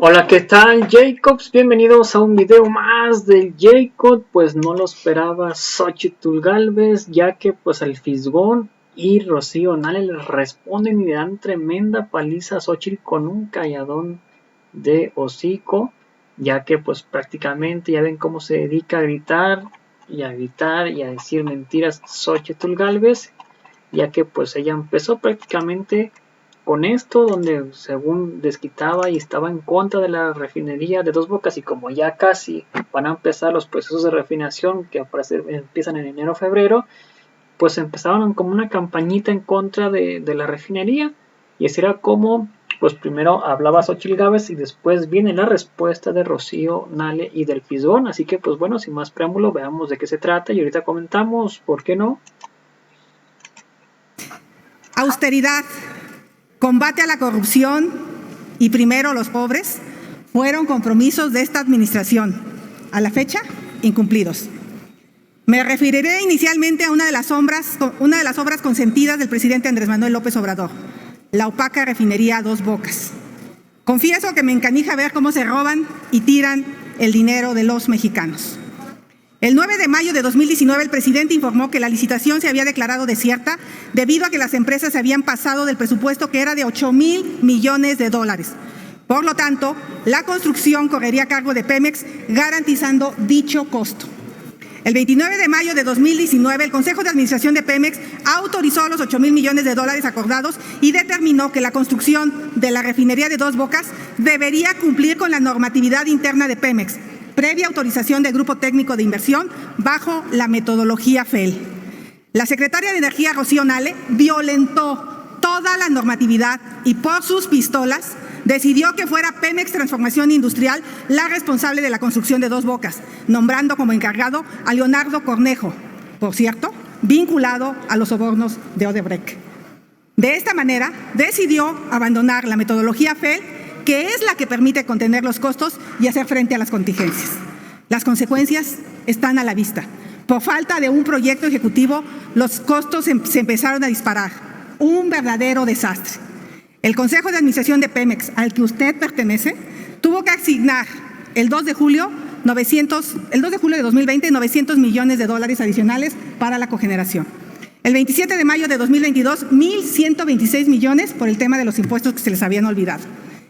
Hola, ¿qué tal, Jacobs? Bienvenidos a un video más del Jacob. Pues no lo esperaba Xóchitl Gálvez, ya que pues el Fisgón y Rocío Nale le responden y le dan tremenda paliza a Xóchitl con un calladón de hocico, ya que pues prácticamente ya ven cómo se dedica a gritar y a decir mentiras Xóchitl Gálvez, ya que pues ella empezó prácticamente con esto, donde según desquitaba y estaba en contra de la refinería de Dos Bocas, y como ya casi van a empezar los procesos de refinación que empiezan en enero o febrero, pues empezaron como una campañita en contra de la refinería, y así era como pues primero hablaba Xóchitl Gálvez y después viene la respuesta de Rocío Nale y del Fisgón. Así que pues bueno, sin más preámbulo, veamos de qué se trata y ahorita comentamos, ¿por qué no? Austeridad, combate a la corrupción y primero los pobres fueron compromisos de esta administración, a la fecha incumplidos. Me referiré inicialmente a una de las obras consentidas del presidente Andrés Manuel López Obrador, la opaca refinería Dos Bocas. Confieso que me encanija ver cómo se roban y tiran el dinero de los mexicanos. El 9 de mayo de 2019, el presidente informó que la licitación se había declarado desierta debido a que las empresas se habían pasado del presupuesto, que era de 8,000 millones de dólares. Por lo tanto, la construcción correría a cargo de Pemex, garantizando dicho costo. El 29 de mayo de 2019, el Consejo de Administración de Pemex autorizó los 8,000 millones de dólares acordados y determinó que la construcción de la refinería de Dos Bocas debería cumplir con la normatividad interna de Pemex, previa autorización del Grupo Técnico de Inversión bajo la metodología FEL. La secretaria de Energía, Rocío Nale, violentó toda la normatividad y por sus pistolas decidió que fuera Pemex Transformación Industrial la responsable de la construcción de Dos Bocas, nombrando como encargado a Leonardo Cornejo, por cierto, vinculado a los sobornos de Odebrecht. De esta manera, decidió abandonar la metodología FEL, que es la que permite contener los costos y hacer frente a las contingencias. Las consecuencias están a la vista. Por falta de un proyecto ejecutivo, los costos se empezaron a disparar. Un verdadero desastre. El Consejo de Administración de Pemex, al que usted pertenece, tuvo que asignar el 2 de julio de 2020 900 millones de dólares adicionales para la cogeneración. El 27 de mayo de 2022, 1,126 millones por el tema de los impuestos que se les habían olvidado.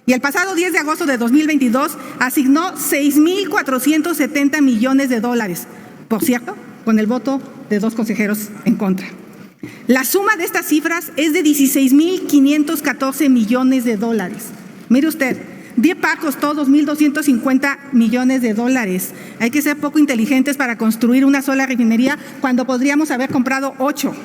Y el pasado 10 de agosto de 2022 asignó 6,470 millones de dólares, por cierto, con el voto de 2 consejeros en contra. La suma de estas cifras es de 16,514 millones de dólares. Mire usted, DIEPA costó 2,250 millones de dólares. Hay que ser poco inteligentes para construir una sola refinería cuando podríamos haber comprado 8.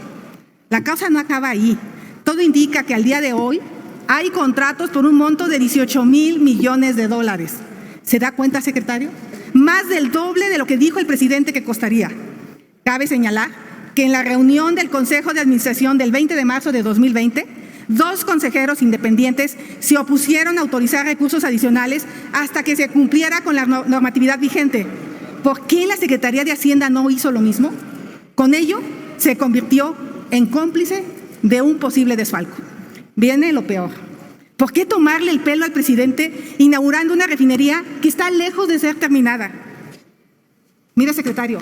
La causa no acaba ahí. Todo indica que al día de hoy hay contratos por un monto de 18,000 millones de dólares. ¿Se da cuenta, secretario? Más del doble de lo que dijo el presidente que costaría. Cabe señalar que en la reunión del Consejo de Administración del 20 de marzo de 2020, 2 consejeros independientes se opusieron a autorizar recursos adicionales hasta que se cumpliera con la normatividad vigente. ¿Por qué la Secretaría de Hacienda no hizo lo mismo? Con ello, se convirtió en cómplice de un posible desfalco. Viene lo peor. ¿Por qué tomarle el pelo al presidente inaugurando una refinería que está lejos de ser terminada? Mire, secretario,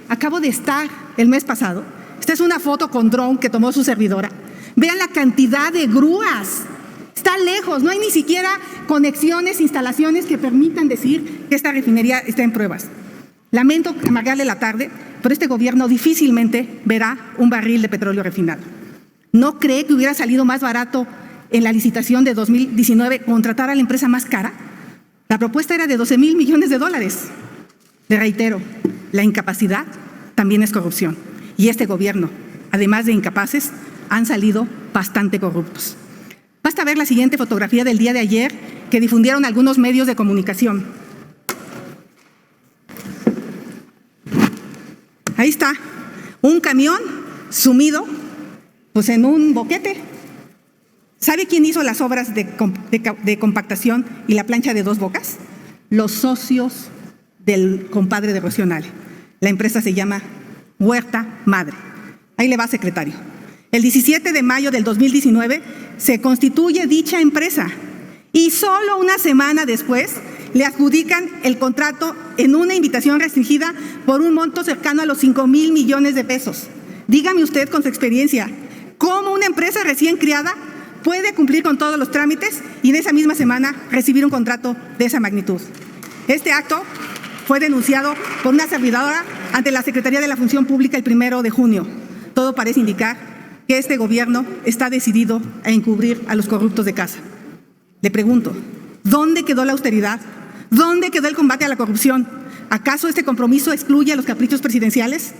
acabo de estar el mes pasado. Esta es una foto con dron que tomó su servidora. Vean la cantidad de grúas. Está lejos, no hay ni siquiera conexiones, instalaciones que permitan decir que esta refinería está en pruebas. Lamento amargarle la tarde, pero este gobierno difícilmente verá un barril de petróleo refinado. ¿No cree que hubiera salido más barato en la licitación de 2019 contratar a la empresa más cara? La propuesta era de 12,000 millones de dólares. Le reitero, la incapacidad también es corrupción. Y este gobierno, además de incapaces, han salido bastante corruptos. Basta ver la siguiente fotografía del día de ayer que difundieron algunos medios de comunicación. Ahí está, un camión sumido pues en un boquete. ¿Sabe quién hizo las obras de compactación y la plancha de Dos Bocas? Los socios del compadre de Rocío Nale. La empresa se llama Huerta Madre. Ahí le va, secretario. El 17 de mayo del 2019 se constituye dicha empresa Y solo una semana después le adjudican el contrato en una invitación restringida por un monto cercano a los 5,000 millones de pesos. Dígame usted con su experiencia, ¿cómo una empresa recién creada puede cumplir con todos los trámites y en esa misma semana recibir un contrato de esa magnitud? Este acto fue denunciado por una servidora ante la Secretaría de la Función Pública el 1 de junio. Todo parece indicar que este gobierno está decidido a encubrir a los corruptos de casa. Le pregunto, ¿dónde quedó la austeridad? ¿Dónde quedó el combate a la corrupción? ¿Acaso este compromiso excluye a los caprichos presidenciales?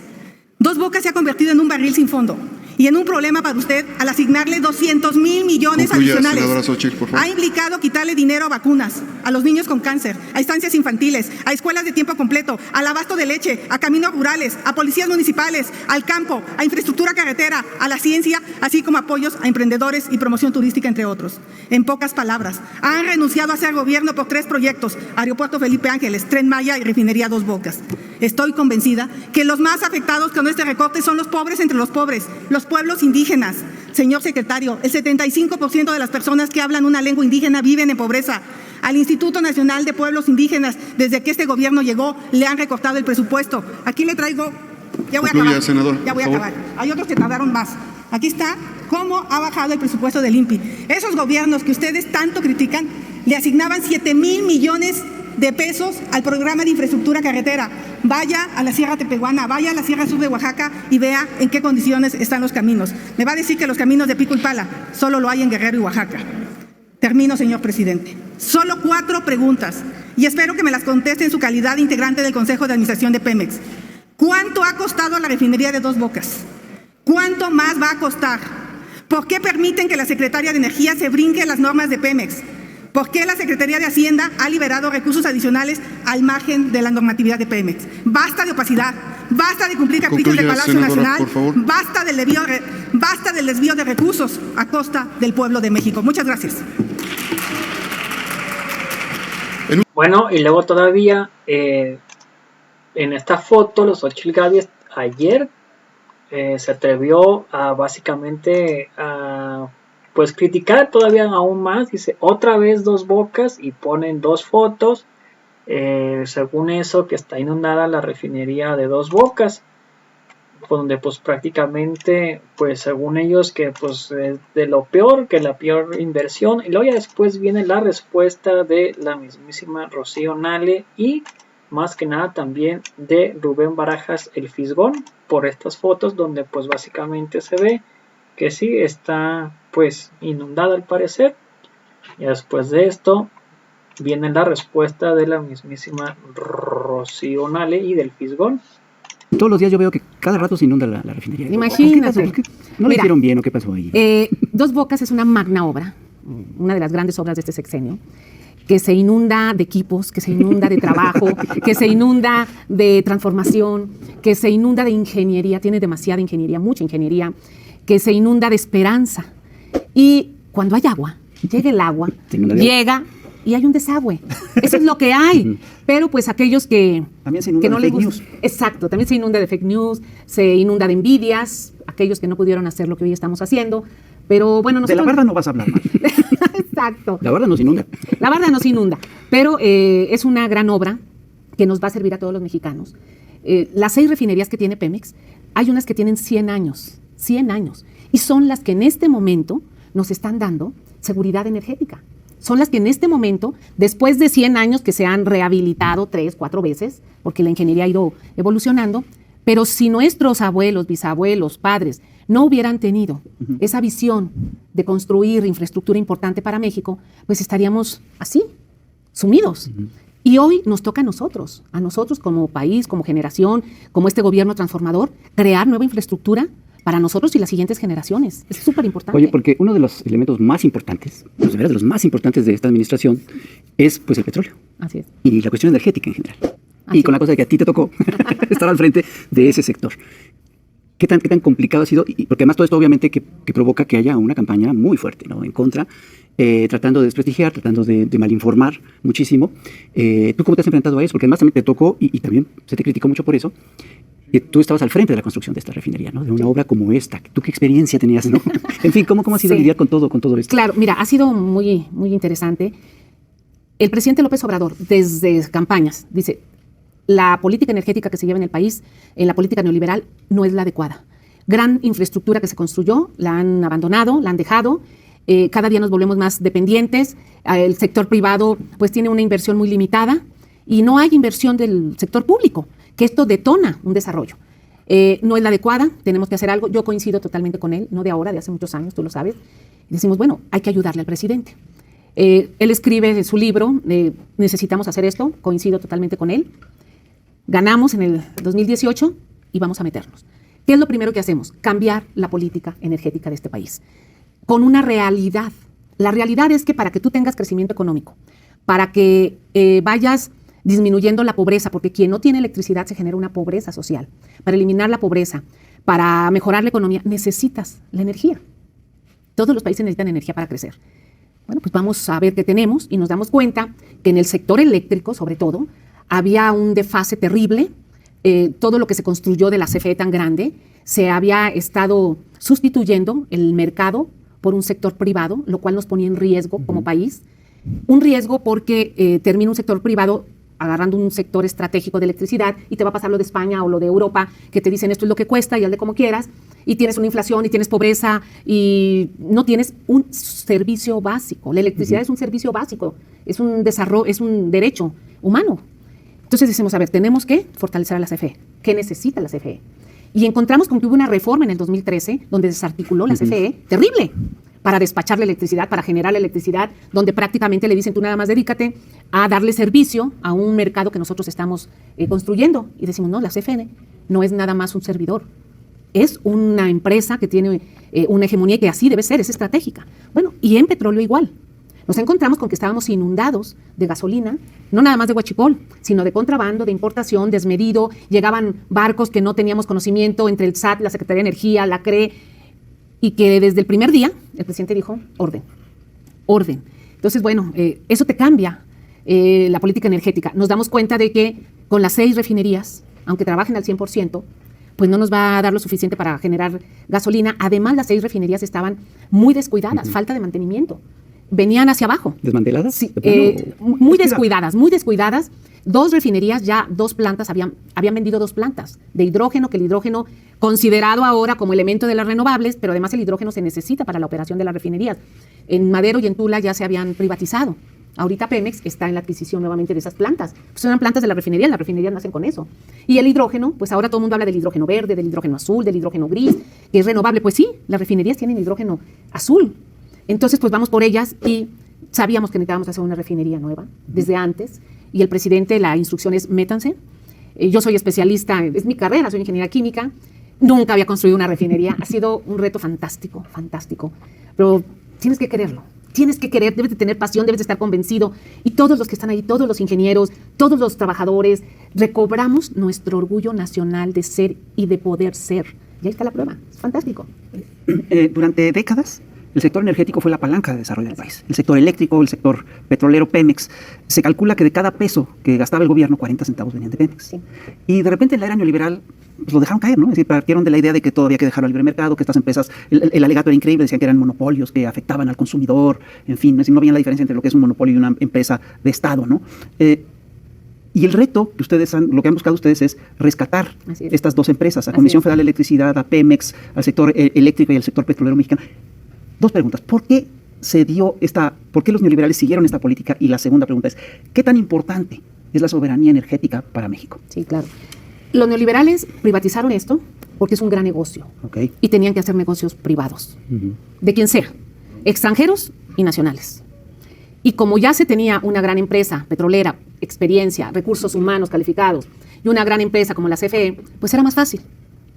Dos Bocas se ha convertido en un barril sin fondo y en un problema para usted al asignarle 200,000 millones adicionales. Xochitl, por favor. Ha implicado quitarle dinero a vacunas, a los niños con cáncer, a estancias infantiles, a escuelas de tiempo completo, al abasto de leche, a caminos rurales, a policías municipales, al campo, a infraestructura carretera, a la ciencia, así como apoyos a emprendedores y promoción turística, entre otros. En pocas palabras, han renunciado a ser gobierno por 3 proyectos: Aeropuerto Felipe Ángeles, Tren Maya y Refinería Dos Bocas. Estoy convencida que los más afectados con este recorte son los pobres entre los pobres, los pueblos indígenas. Señor secretario, el 75% de las personas que hablan una lengua indígena viven en pobreza. Al Instituto Nacional de Pueblos Indígenas, desde que este gobierno llegó, le han recortado el presupuesto. Aquí le traigo, ya voy a acabar, senador, ya voy a acabar. Hay otros que tardaron más. Aquí está cómo ha bajado el presupuesto del INPI. Esos gobiernos que ustedes tanto critican le asignaban 7,000 millones de pesos al programa de infraestructura carretera. Vaya a la Sierra Tepehuana, vaya a la Sierra Sur de Oaxaca y vea en qué condiciones están los caminos. Me va a decir que los caminos de pico y pala solo lo hay en Guerrero y Oaxaca. Termino, señor presidente. Solo 4 preguntas y espero que me las conteste en su calidad de integrante del Consejo de Administración de Pemex. ¿Cuánto ha costado la refinería de Dos Bocas? ¿Cuánto más va a costar? ¿Por qué permiten que la Secretaría de Energía se brinque las normas de Pemex? ¿Por qué la Secretaría de Hacienda ha liberado recursos adicionales al margen de la normatividad de Pemex? Basta de opacidad, basta de cumplir caprichos de Palacio Nacional, basta del desvío de recursos a costa del pueblo de México. Muchas gracias. Bueno, y luego todavía en esta foto, los Xochitl Gálvez ayer se atrevió a básicamente a pues criticar todavía aún más. Dice otra vez Dos Bocas y ponen 2 fotos según eso, que está inundada la refinería de Dos Bocas, donde pues prácticamente pues según ellos que pues es de lo peor, que la peor inversión. Y luego ya después viene la respuesta de la mismísima Rocío Nale y más que nada también de Rubén Barajas el Fisgón por estas fotos, donde pues básicamente se ve que sí está pues inundada al parecer. Y después de esto viene la respuesta de la mismísima Rocío Nale y del Fisgón. Todos los días yo veo que cada rato se inunda la refinería. Imagínate. ¿Por qué? ¿No le hicieron bien o qué pasó ahí? Dos Bocas es una magna obra, una de las grandes obras de este sexenio, que se inunda de equipos, que se inunda de trabajo, que se inunda de transformación, que se inunda de ingeniería, tiene demasiada ingeniería, mucha ingeniería, que se inunda de esperanza. Y cuando hay agua, llega el agua, llega y hay un desagüe. Eso es lo que hay. Pero pues aquellos que no les gusta. Exacto, también se inunda de fake news, se inunda de envidias, aquellos que no pudieron hacer lo que hoy estamos haciendo. Pero bueno, nosotros... De la barda no vas a hablar más. Exacto. La barda nos inunda. La barda nos inunda. Pero es una gran obra que nos va a servir a todos los mexicanos. Las 6 refinerías que tiene Pemex, hay unas que tienen 100 años. 100 años. Y son las que en este momento nos están dando seguridad energética. Son las que en este momento, después de 100 años que se han rehabilitado 3, 4 veces, porque la ingeniería ha ido evolucionando, pero si nuestros abuelos, bisabuelos, padres no hubieran tenido esa visión de construir infraestructura importante para México, pues estaríamos así, sumidos. Y hoy nos toca a nosotros como país, como generación, como este gobierno transformador, crear nueva infraestructura para nosotros y las siguientes generaciones. Es súper importante. Oye, porque uno de los elementos más importantes, pues de verdad, de los más importantes de esta administración, es pues el petróleo. Así es. Y la cuestión energética en general. Así y con la cosa de que a ti te tocó estar al frente de ese sector. ¿Qué tan complicado ha sido? Y porque además todo esto obviamente que provoca que haya una campaña muy fuerte, ¿no? En contra, tratando de desprestigiar, tratando de malinformar muchísimo. ¿Tú cómo te has enfrentado a eso? Porque además también te tocó, y también se te criticó mucho por eso, Y tú estabas al frente de la construcción de esta refinería, ¿no? De una obra como esta. ¿Tú qué experiencia tenías, no? En fin, ¿cómo ha sido lidiar con todo esto? Claro, mira, ha sido muy, muy interesante. El presidente López Obrador, desde campañas, dice, la política energética que se lleva en el país, en la política neoliberal, no es la adecuada. Gran infraestructura que se construyó, la han abandonado, la han dejado. Cada día nos volvemos más dependientes. El sector privado pues tiene una inversión muy limitada y no hay inversión del sector público, que esto detona un desarrollo. No es la adecuada, tenemos que hacer algo. Yo coincido totalmente con él, no de ahora, de hace muchos años, tú lo sabes. Y decimos, bueno, hay que ayudarle al presidente. Él escribe en su libro, necesitamos hacer esto, coincido totalmente con él. Ganamos en el 2018 y vamos a meternos. ¿Qué es lo primero que hacemos? Cambiar la política energética de este país. Con una realidad. La realidad es que para que tú tengas crecimiento económico, para que vayas disminuyendo la pobreza, porque quien no tiene electricidad se genera una pobreza social. Para eliminar la pobreza, para mejorar la economía, necesitas la energía. Todos los países necesitan energía para crecer. Bueno, pues vamos a ver qué tenemos y nos damos cuenta que en el sector eléctrico, sobre todo, había un desfase terrible. Todo lo que se construyó de la CFE tan grande se había estado sustituyendo el mercado por un sector privado, lo cual nos ponía en riesgo como país. Un riesgo porque termina un sector privado agarrando un sector estratégico de electricidad y te va a pasar lo de España o lo de Europa, que te dicen esto es lo que cuesta y hazle como quieras, y tienes una inflación y tienes pobreza y no tienes un servicio básico. La electricidad es un servicio básico, es un desarrollo, es un derecho humano. Entonces decimos, a ver, tenemos que fortalecer a la CFE. ¿Qué necesita la CFE? Y encontramos con que hubo una reforma en el 2013 donde desarticuló la CFE, terrible, para despachar la electricidad, para generar la electricidad, donde prácticamente le dicen tú nada más dedícate a darle servicio a un mercado que nosotros estamos construyendo. Y decimos, no, la CFE no es nada más un servidor, es una empresa que tiene una hegemonía y que así debe ser, es estratégica. Bueno, y en petróleo igual. Nos encontramos con que estábamos inundados de gasolina, no nada más de huachicol, sino de contrabando, de importación, desmedido. Llegaban barcos que no teníamos conocimiento entre el SAT, la Secretaría de Energía, la CRE, y que desde el primer día el presidente dijo, orden. Entonces, bueno, eso te cambia la política energética. Nos damos cuenta de que con las 6 refinerías, aunque trabajen al 100%, pues no nos va a dar lo suficiente para generar gasolina. Además, las 6 refinerías estaban muy descuidadas, falta de mantenimiento. Venían hacia abajo. ¿Desmanteladas? Sí, muy descuidadas. 2 refinerías, ya 2 plantas, habían vendido 2 plantas de hidrógeno, que el hidrógeno considerado ahora como elemento de las renovables, pero además el hidrógeno se necesita para la operación de las refinerías. En Madero y en Tula ya se habían privatizado. Ahorita Pemex está en la adquisición nuevamente de esas plantas. Pues eran plantas de las refinerías nacen con eso. Y el hidrógeno, pues ahora todo el mundo habla del hidrógeno verde, del hidrógeno azul, del hidrógeno gris, que es renovable. Pues sí, las refinerías tienen hidrógeno azul. Entonces, pues vamos por ellas y sabíamos que necesitábamos hacer una refinería nueva desde antes. Y el presidente, la instrucción es métanse. Yo soy especialista, es mi carrera, soy ingeniera química. Nunca había construido una refinería. Ha sido un reto fantástico. Pero tienes que quererlo. Tienes que querer, debes de tener pasión, debes de estar convencido. Y todos los que están ahí, todos los ingenieros, todos los trabajadores, recobramos nuestro orgullo nacional de ser y de poder ser. Y ahí está la prueba. Es fantástico. Durante décadas, el sector energético fue la palanca de desarrollo del país. El sector eléctrico, el sector petrolero, Pemex. Se calcula que de cada peso que gastaba el gobierno, 40 centavos venían de Pemex. Sí. Y de repente en la era neoliberal pues lo dejaron caer, ¿no? Es decir, partieron de la idea de que todo había que dejarlo al libre mercado, que estas empresas, el alegato era increíble, decían que eran monopolios, que afectaban al consumidor, en fin, es decir, no veían la diferencia entre lo que es un monopolio y una empresa de Estado, ¿no? Y el reto que lo que han buscado ustedes es rescatar estas 2 empresas, a Comisión Federal de Electricidad, a Pemex, al sector eléctrico y al sector petrolero mexicano. 2 preguntas. ¿Por qué los neoliberales siguieron esta política? Y la segunda pregunta es, ¿qué tan importante es la soberanía energética para México? Sí, claro. Los neoliberales privatizaron esto porque es un gran negocio. Okay. Y tenían que hacer negocios privados, de quien sea, extranjeros y nacionales. Y como ya se tenía una gran empresa petrolera, experiencia, recursos humanos calificados, y una gran empresa como la CFE, pues era más fácil.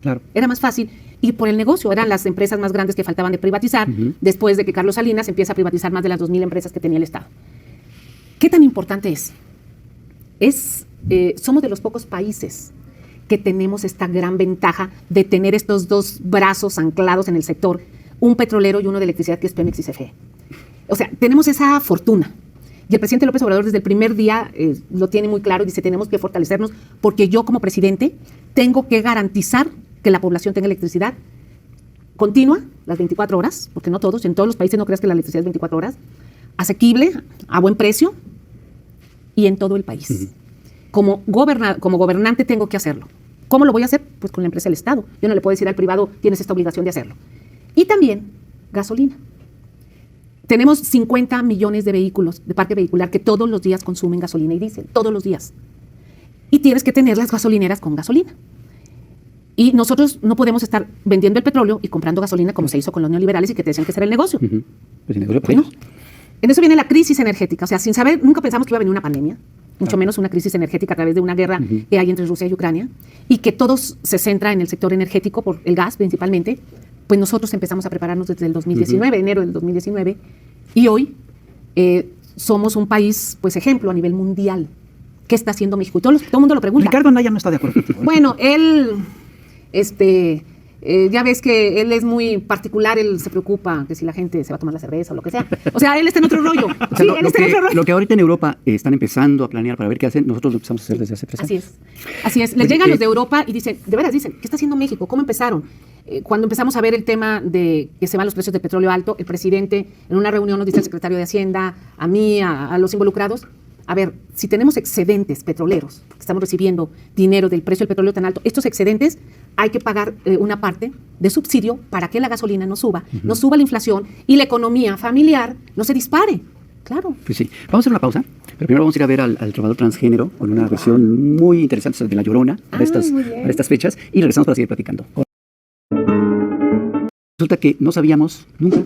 Claro. Era más fácil ir por el negocio. Eran las empresas más grandes que faltaban de privatizar, después de que Carlos Salinas empieza a privatizar más de las 2,000 empresas que tenía el Estado. ¿Qué tan importante es? Somos de los pocos países que tenemos esta gran ventaja de tener estos 2 brazos anclados en el sector, un petrolero y uno de electricidad, que es Pemex y CFE. O sea, tenemos esa fortuna. Y el presidente López Obrador desde el primer día lo tiene muy claro y dice, tenemos que fortalecernos porque yo como presidente tengo que garantizar que la población tenga electricidad continua, las 24 horas, porque no todos, en todos los países no creas que la electricidad es 24 horas, asequible, a buen precio y en todo el país. Uh-huh. Como gobernante tengo que hacerlo. ¿Cómo lo voy a hacer? Pues con la empresa del Estado. Yo no le puedo decir al privado, tienes esta obligación de hacerlo. Y también gasolina. Tenemos 50 millones de vehículos de parque vehicular que todos los días consumen gasolina y diésel, todos los días. Y tienes que tener las gasolineras con gasolina. Y nosotros no podemos estar vendiendo el petróleo y comprando gasolina como se hizo con los neoliberales y que te decían que ese era el negocio. Uh-huh. Pues el negocio bueno, en eso viene la crisis energética. O sea, sin saber, nunca pensamos que iba a venir una pandemia, mucho menos una crisis energética a través de una guerra que hay entre Rusia y Ucrania, y que todo se centra en el sector energético por el gas principalmente. Pues nosotros empezamos a prepararnos desde el 2019, enero del 2019, y hoy somos un país, pues, ejemplo a nivel mundial. ¿Qué está haciendo México? Y todo el mundo lo pregunta. Ricardo Anaya no está de acuerdo. Bueno, él, ya ves que él es muy particular, él se preocupa que si la gente se va a tomar la cerveza o lo que sea. O sea, él está en otro rollo. O sea, lo que ahorita en Europa están empezando a planear para ver qué hacen, nosotros lo empezamos a hacer desde hace 3 años. Así es. Les llegan los de Europa y dicen, de veras dicen, ¿qué está haciendo México? ¿Cómo empezaron? Cuando empezamos a ver el tema de que se van los precios del petróleo alto, el presidente en una reunión nos dice al secretario de Hacienda, a mí, a los involucrados, a ver, si tenemos excedentes petroleros, porque estamos recibiendo dinero del precio del petróleo tan alto, estos excedentes hay que pagar una parte de subsidio para que la gasolina no suba, no suba la inflación y la economía familiar no se dispare. Claro. Pues sí. Vamos a hacer una pausa, pero primero vamos a ir a ver al trovador transgénero con una versión muy interesante de La Llorona para estas fechas y regresamos para seguir platicando. Resulta que no sabíamos, nunca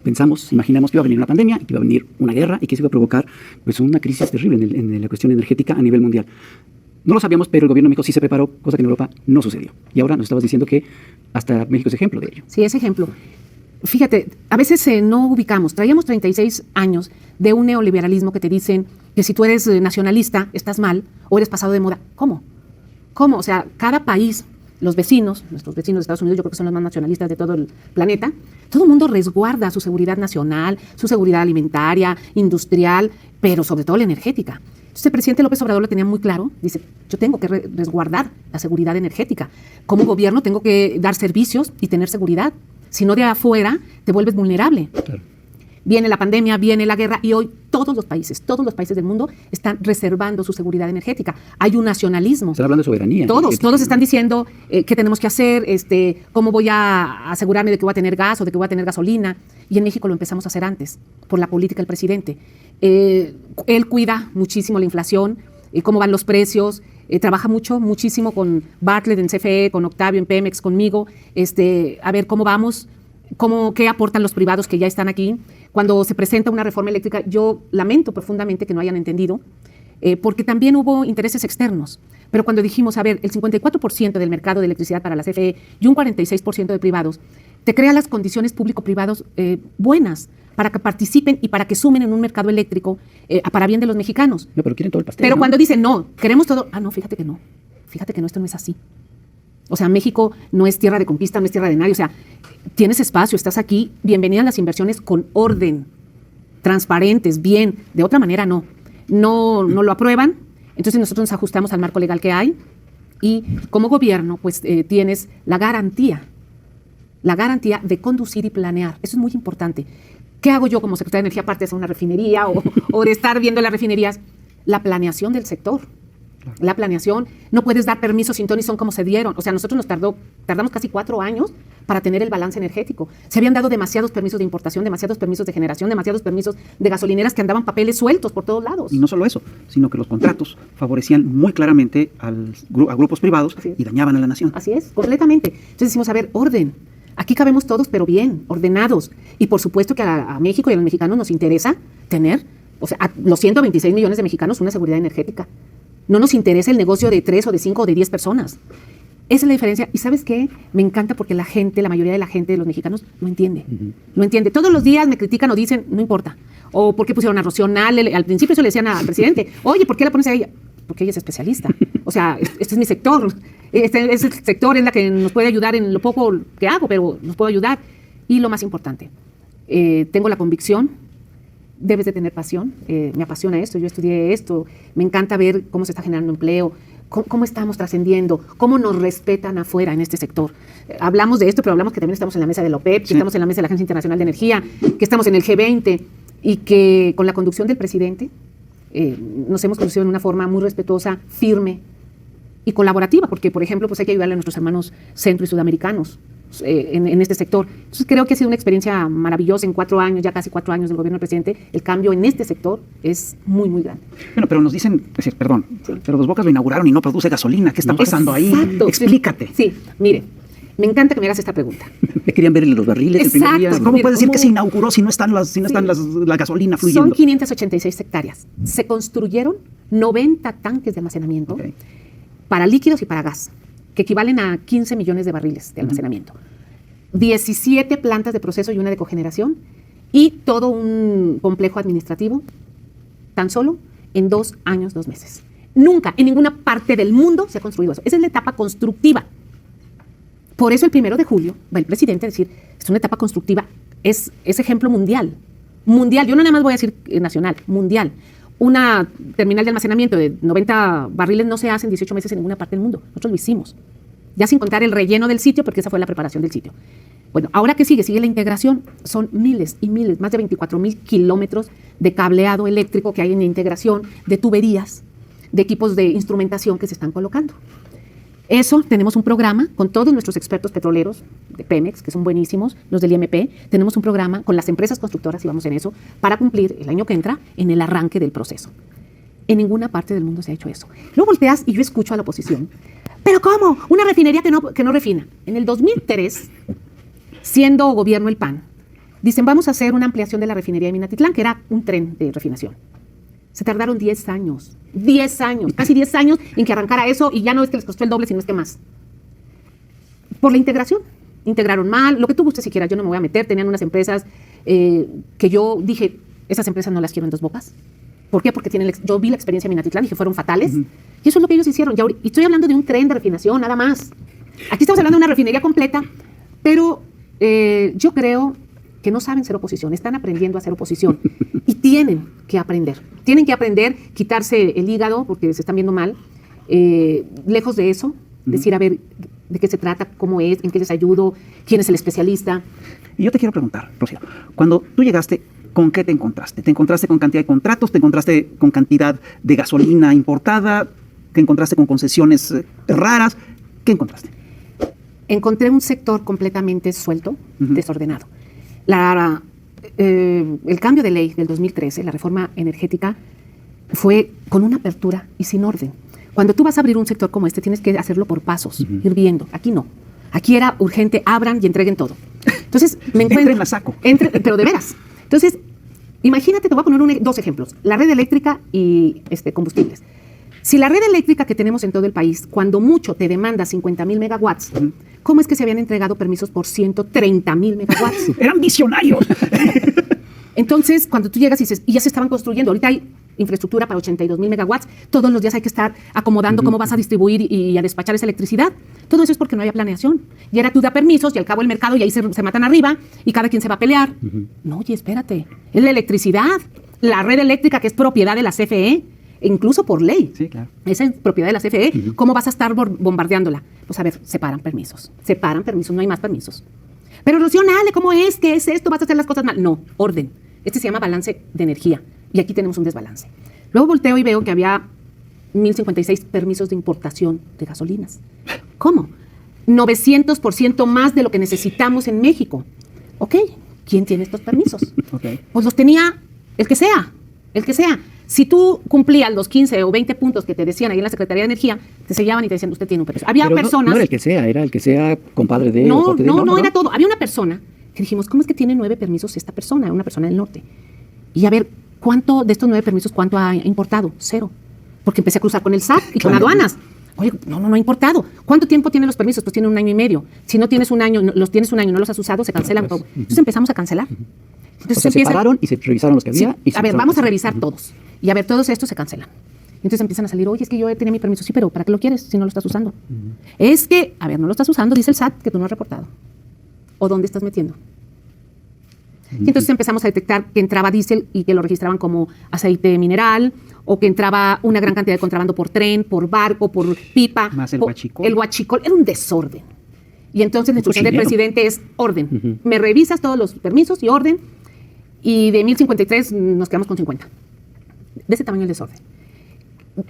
pensamos, imaginamos que iba a venir una pandemia, que iba a venir una guerra y que se iba a provocar pues, una crisis terrible en la cuestión energética a nivel mundial. No lo sabíamos, pero el gobierno de México sí se preparó, cosa que en Europa no sucedió. Y ahora nos estabas diciendo que hasta México es ejemplo de ello. Sí, es ejemplo. Fíjate, a veces no ubicamos. Traíamos 36 años de un neoliberalismo que te dicen que si tú eres nacionalista, estás mal o eres pasado de moda. ¿Cómo? ¿Cómo? O sea, cada país, los vecinos, nuestros vecinos de Estados Unidos, yo creo que son los más nacionalistas de todo el planeta, todo el mundo resguarda su seguridad nacional, su seguridad alimentaria, industrial, pero sobre todo la energética. Entonces el presidente López Obrador lo tenía muy claro, dice, yo tengo que resguardar la seguridad energética. Como gobierno tengo que dar servicios y tener seguridad. Si no, de afuera te vuelves vulnerable. Claro. Viene la pandemia, viene la guerra y hoy todos los países del mundo están reservando su seguridad energética. Hay un nacionalismo. Están hablando de soberanía. Todos están diciendo qué tenemos que hacer, cómo voy a asegurarme de que voy a tener gas o de que voy a tener gasolina. Y en México lo empezamos a hacer antes, por la política del presidente. Él cuida muchísimo la inflación, cómo van los precios, trabaja muchísimo con Bartlett en CFE, con Octavio en Pemex, conmigo, a ver cómo vamos, qué aportan los privados que ya están aquí. Cuando se presenta una reforma eléctrica, yo lamento profundamente que no hayan entendido, porque también hubo intereses externos. Pero cuando dijimos, a ver, el 54% del mercado de electricidad para la CFE y un 46% de privados, te crea las condiciones público-privados buenas para que participen y para que sumen en un mercado eléctrico para bien de los mexicanos. No, pero quieren todo el pastel. Pero ¿no? Cuando dicen, no, queremos todo, no, fíjate que no, esto no es así. O sea, México no es tierra de conquista, no es tierra de nadie. O sea, tienes espacio, estás aquí, bienvenidas las inversiones con orden, transparentes, bien. De otra manera, no lo aprueban. Entonces nosotros nos ajustamos al marco legal que hay y como gobierno, pues tienes la garantía de conducir y planear. Eso es muy importante. ¿Qué hago yo como secretaria de Energía aparte de hacer una refinería o de estar viendo las refinerías? La planeación del sector. La planeación, no puedes dar permisos sin ton y son como se dieron. O sea, nosotros tardamos casi 4 años para tener el balance energético. Se habían dado demasiados permisos de importación, demasiados permisos de generación, demasiados permisos de gasolineras que andaban papeles sueltos por todos lados. Y no solo eso, sino que los contratos favorecían muy claramente a grupos privados y dañaban a la nación. Así es, completamente. Entonces decimos, a ver, orden. Aquí cabemos todos, pero bien, ordenados. Y por supuesto que a México y a los mexicanos nos interesa tener, o sea, a los 126 millones de mexicanos una seguridad energética. No nos interesa el negocio de 3 o de 5 o de 10 personas. Esa es la diferencia. ¿Y sabes qué? Me encanta porque la mayoría de la gente, de los mexicanos, lo entiende. Lo entiende. Todos los días me critican o dicen, no importa. O ¿por qué pusieron a Rocío Nale? Al principio eso le decían al presidente, oye, ¿por qué la pones a ella? Porque ella es especialista. O sea, este es mi sector. Ese sector es la que nos puede ayudar en lo poco que hago, pero nos puede ayudar. Y lo más importante, tengo la convicción debes de tener pasión. Me apasiona esto, yo estudié esto, me encanta ver cómo se está generando empleo, cómo estamos trascendiendo, cómo nos respetan afuera en este sector. Hablamos de esto, pero hablamos que también estamos en la mesa de la OPEP, que estamos en la mesa de la Agencia Internacional de Energía, que estamos en el G20 y que con la conducción del presidente nos hemos conducido en una forma muy respetuosa, firme y colaborativa, porque, por ejemplo, pues hay que ayudarle a nuestros hermanos centro y sudamericanos en este sector. Entonces, creo que ha sido una experiencia maravillosa en 4 años, ya casi 4 años del gobierno del presidente. El cambio en este sector es muy, muy grande. Bueno, pero nos dicen, perdón, pero Dos Bocas lo inauguraron y no produce gasolina. ¿Qué está pasando ahí? Exacto. Explícate. Sí, mire, me encanta que me hagas esta pregunta. Me querían ver los barriles el primer día. ¿Cómo puedes decir que se inauguró si no están la gasolina fluyendo? Son 586 hectáreas. Se construyeron 90 tanques de almacenamiento para líquidos y para gas, que equivalen a 15 millones de barriles de almacenamiento. 17 plantas de proceso y una de cogeneración y todo un complejo administrativo tan solo en 2 años, 2 meses. Nunca en ninguna parte del mundo se ha construido eso. Esa es la etapa constructiva. Por eso el 1 de julio va el presidente a decir, es una etapa constructiva, es ejemplo mundial. Mundial, yo no nada más voy a decir nacional, mundial. Una terminal de almacenamiento de 90 barriles no se hace en 18 meses en ninguna parte del mundo. Nosotros lo hicimos. Ya sin contar el relleno del sitio, porque esa fue la preparación del sitio. Bueno, ahora que sigue la integración. Son miles y miles, más de 24,000 kilómetros de cableado eléctrico que hay en la integración, de tuberías, de equipos de instrumentación que se están colocando. Eso, tenemos un programa con todos nuestros expertos petroleros de Pemex, que son buenísimos, los del IMP. Tenemos un programa con las empresas constructoras, y vamos en eso, para cumplir el año que entra en el arranque del proceso. En ninguna parte del mundo se ha hecho eso. Luego volteas y yo escucho a la oposición. ¿Pero cómo? Una refinería que no refina. En el 2003, siendo gobierno el PAN, dicen, vamos a hacer una ampliación de la refinería de Minatitlán, que era un tren de refinación. Se tardaron 10 años, casi 10 años en que arrancara eso, y ya no es que les costó el doble, sino es que más. Por la integración. Integraron mal, lo que tú gustes si quieras, yo no me voy a meter. Tenían unas empresas que yo dije, esas empresas no las quiero en Dos Bocas. ¿Por qué? Porque yo vi la experiencia de Minatitlán y que fueron fatales. Y eso es lo que ellos hicieron. Y estoy hablando de un tren de refinación, nada más. Aquí estamos hablando de una refinería completa, pero yo creo que no saben ser oposición, están aprendiendo a ser oposición y tienen que aprender, quitarse el hígado porque se están viendo mal, lejos de eso, decir, a ver, de qué se trata, cómo es, en qué les ayudo, quién es el especialista. Y yo te quiero preguntar, Rocío, cuando tú llegaste, ¿con qué te encontraste? ¿Te encontraste con cantidad de contratos? ¿Te encontraste con cantidad de gasolina importada? ¿Te encontraste con concesiones raras? ¿Qué encontraste? Encontré un sector completamente suelto, desordenado. El cambio de ley del 2013, la reforma energética, fue con una apertura y sin orden. Cuando tú vas a abrir un sector como este, tienes que hacerlo por pasos, ir viendo. Aquí no. Aquí era urgente, abran y entreguen todo. Entonces, me encuentro... Entren la saco. Pero de veras. Entonces, imagínate, te voy a poner 2 ejemplos. La red eléctrica y combustibles. Si la red eléctrica que tenemos en todo el país, cuando mucho te demanda 50,000 megawatts, ¿cómo es que se habían entregado permisos por 130,000 megawatts? ¡Eran visionarios! Entonces, cuando tú llegas y dices, y ya se estaban construyendo, ahorita hay infraestructura para 82,000 megawatts, todos los días hay que estar acomodando cómo vas a distribuir y a despachar esa electricidad. Todo eso es porque no había planeación. Y era tú da permisos y al cabo el mercado y ahí se matan arriba y cada quien se va a pelear. No, oye, espérate. Es la electricidad, la red eléctrica que es propiedad de la CFE, incluso por ley. Sí, claro. Esa es propiedad de la CFE. ¿Cómo vas a estar bombardeándola? Pues a ver, separan permisos, no hay más permisos. Pero Rocío, Nale, ¿cómo es? ¿Qué es esto? ¿Vas a hacer las cosas mal? No, orden. Este se llama balance de energía y aquí tenemos un desbalance. Luego volteo y veo que había 1,056 permisos de importación de gasolinas. ¿Cómo? 900% más de lo que necesitamos en México. Ok, ¿quién tiene estos permisos? Pues los tenía el que sea. Si tú cumplías los 15 o 20 puntos que te decían ahí en la Secretaría de Energía, te sellaban y te decían, usted tiene un permiso. Había pero personas... No era el que sea compadre de... No, era todo. Había una persona que dijimos, ¿cómo es que tiene 9 permisos esta persona? Una persona del norte. Y a ver, ¿cuánto de estos 9 permisos, cuánto ha importado? 0. Porque empecé a cruzar con el SAT y con aduanas. Oye, no ha importado. ¿Cuánto tiempo tiene los permisos? Pues tiene 1 año y medio. Si no tienes un año, no los has usado, se cancelan todo. Entonces empezamos a cancelar. Entonces se separaron y se revisaron los que había. Sí, a ver, vamos a revisar todos. Y a ver, todos estos se cancelan. Entonces empiezan a salir, oye, es que yo tenía mi permiso. Sí, pero ¿para qué lo quieres si no lo estás usando? Es que, a ver, no lo estás usando, dice el SAT que tú no has reportado. ¿O dónde estás metiendo? Y entonces empezamos a detectar que entraba diésel y que lo registraban como aceite mineral, o que entraba una gran cantidad de contrabando por tren, por barco, por pipa. Más el huachicol. El huachicol era un desorden. Y entonces la instrucción del Cochinero. presidente es orden. Me revisas todos los permisos y orden. Y de 1053 nos quedamos con 50. De ese tamaño el desorden.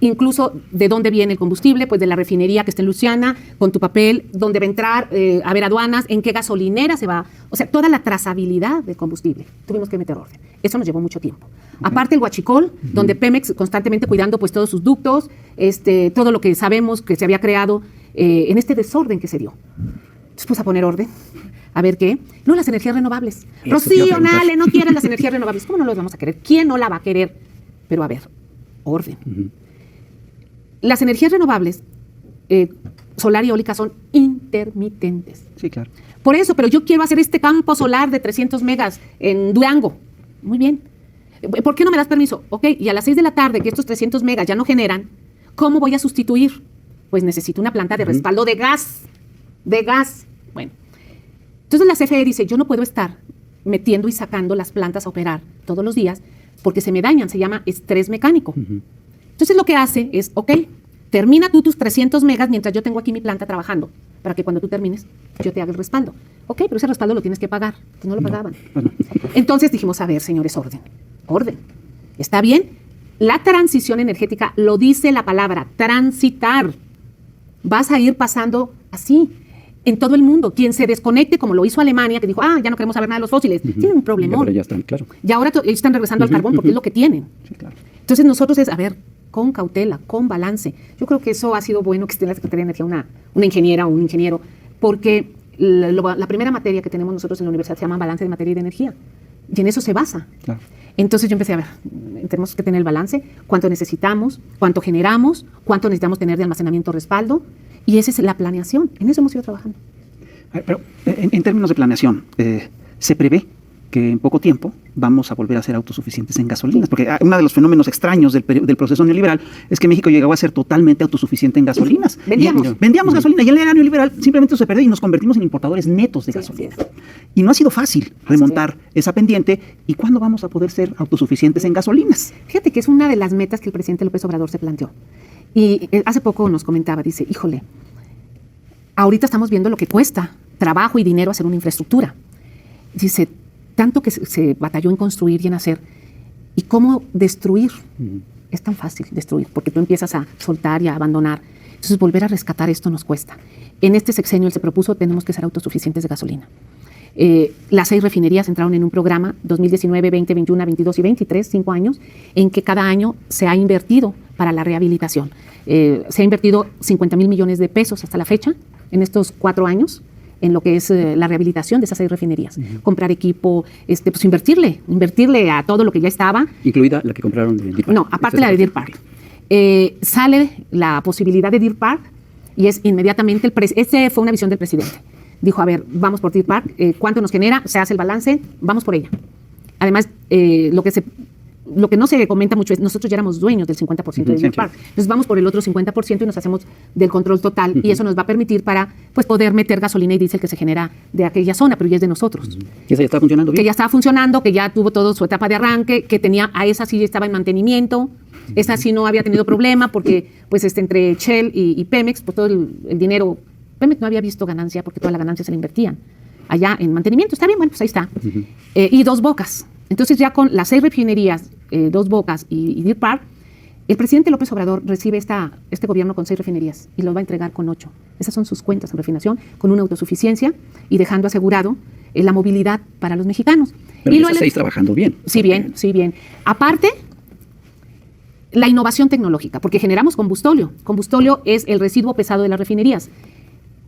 Incluso de dónde viene el combustible, pues de la refinería que está en Luciana, con tu papel, dónde va a entrar, a ver aduanas, en qué gasolinera se va. O sea, toda la trazabilidad del combustible. Tuvimos que meter orden. Eso nos llevó mucho tiempo. Aparte el huachicol, donde Pemex constantemente cuidando pues todos sus ductos, todo lo que sabemos que se había creado en este desorden que se dio. Entonces puse a poner orden. A ver qué. No, las energías renovables. Rocío, Nale, no quieren las energías renovables. ¿Cómo no las vamos a querer? ¿Quién no la va a querer? Pero a ver, orden. Las energías renovables, solar y eólica, son intermitentes. Sí, claro. Por eso, pero yo quiero hacer este campo solar de 300 megas en Durango. Muy bien. ¿Por qué no me das permiso? Ok, y a las 6 de la tarde, que estos 300 megas ya no generan, ¿cómo voy a sustituir? Pues necesito una planta de respaldo de gas. De gas. Bueno. Entonces la CFE dice, yo no puedo estar metiendo y sacando las plantas a operar todos los días porque se me dañan, se llama estrés mecánico. Entonces lo que hace es, ok, termina tú tus 300 megas mientras yo tengo aquí mi planta trabajando, para que cuando tú termines yo te haga el respaldo. Ok, pero ese respaldo lo tienes que pagar, que no lo pagaban. Entonces dijimos, a ver, señores, orden, orden. ¿Está bien? La transición energética lo dice la palabra, transitar. Vas a ir pasando así en todo el mundo. Quien se desconecte, como lo hizo Alemania, que dijo, ya no queremos saber nada de los fósiles, tienen un problemón. Pero ya están, claro. Y ahora ellos están regresando al carbón porque es lo que tienen. Sí, claro. Entonces nosotros es, a ver, con cautela, con balance. Yo creo que eso ha sido bueno que esté en la Secretaría de Energía una ingeniera o un ingeniero, porque la primera materia que tenemos nosotros en la universidad se llama balance de materia y de energía. Y en eso se basa. Claro. Entonces yo empecé a ver, tenemos que tener el balance, cuánto necesitamos, cuánto generamos, cuánto necesitamos tener de almacenamiento respaldo, y esa es la planeación. En eso hemos ido trabajando. Pero en términos de planeación, ¿se prevé que en poco tiempo vamos a volver a ser autosuficientes en gasolinas? Porque uno de los fenómenos extraños del proceso neoliberal es que México llegó a ser totalmente autosuficiente en gasolinas. Vendíamos gasolina y en la era neoliberal simplemente eso se perdió y nos convertimos en importadores netos de gasolina. Y no ha sido fácil remontar esa pendiente. ¿Y cuándo vamos a poder ser autosuficientes en gasolinas? Fíjate que es una de las metas que el presidente López Obrador se planteó. Y hace poco nos comentaba, dice, híjole, ahorita estamos viendo lo que cuesta trabajo y dinero hacer una infraestructura. Dice, tanto que se batalló en construir y en hacer, y cómo destruir. Es tan fácil destruir, porque tú empiezas a soltar y a abandonar. Entonces, volver a rescatar esto nos cuesta. En este sexenio él se propuso, tenemos que ser autosuficientes de gasolina. Las 6 refinerías entraron en un programa 2019, 20, 21, 22 y 23, 5 años, en que cada año se ha invertido para la rehabilitación. Se ha invertido 50,000 millones de pesos hasta la fecha, en estos 4 años, en lo que es la rehabilitación de esas 6 refinerías. Comprar equipo, pues invertirle a todo lo que ya estaba. Incluida la que compraron de Deer Park. No, aparte la de Deer Park. Sale la posibilidad de Deer Park y es inmediatamente, esa fue una visión del presidente. Dijo, a ver, vamos por Deer Park, ¿cuánto nos genera? Se hace el balance, vamos por ella. Además, lo que no se comenta mucho es, nosotros ya éramos dueños del 50% de Deer Park. Entonces vamos por el otro 50% y nos hacemos del control total y eso nos va a permitir para pues, poder meter gasolina y diésel que se genera de aquella zona, pero ya es de nosotros. ¿Y esa ya está funcionando bien? Que ya estaba funcionando, que ya tuvo toda su etapa de arranque, que tenía, a esa sí estaba en mantenimiento, esa sí no había tenido problema porque pues entre Shell y Pemex, pues todo el dinero, Pemex no había visto ganancia porque toda la ganancia se la invertían allá en mantenimiento. Está bien, bueno, pues ahí está. Y Dos Bocas. Entonces ya con las 6 refinerías, Dos Bocas y Deer Park, el presidente López Obrador recibe este gobierno con 6 refinerías y los va a entregar con 8. Esas son sus cuentas en refinación, con una autosuficiencia y dejando asegurado la movilidad para los mexicanos. Pero esas 6 trabajando bien. Sí, bien, sí, bien. Aparte, la innovación tecnológica, porque generamos combustóleo. Combustóleo es el residuo pesado de las refinerías.